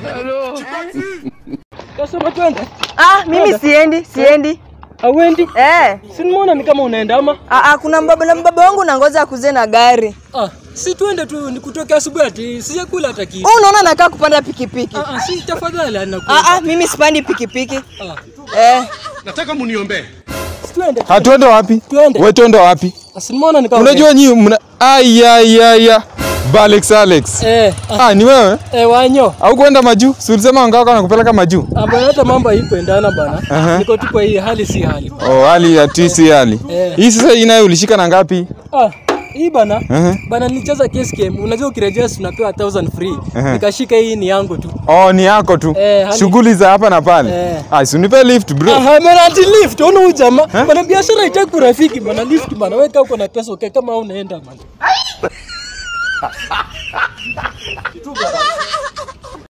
Hello. Kasema twende. Mimi siendi. Hawendi? Sinimuona ni kama unaenda ama? Kuna mbaba wangu nangoja akuze na gari. Si twende tu nikutoke asubuhi ati sijakula hata kitu. Unaona nakaa kupanda pikipiki. Si tafadhali anakuja. Mimi sipandi pikipiki. Nataka muniombe. Twende. Hatuende wapi? Wewe twende wapi? Sinimuona ni kama. Unajua nyinyi aya. Alex. Ni wewe? Wanyo. Au kwenda majuu? Si ulisema ngao nakupeleka majuu? Bana hata mambo haikuendana bana. Niko tu kwa hii hali si hali. Hali ya TC hali. Hii sasa inayo ulishika na ngapi? Hii bana. Bana nilicheza case game. Unajua ukirejea unapewa 1000 free. Nikashika hii ni yangu tu. Ni yako tu. Shughuli za hapa na pale. Si unipe lift bro. Bana ati lift. Ona huyu jamaa. Bana biashara haitaki urafiki bana lift bana. Weka uko na pesa okay kama unaenda bana.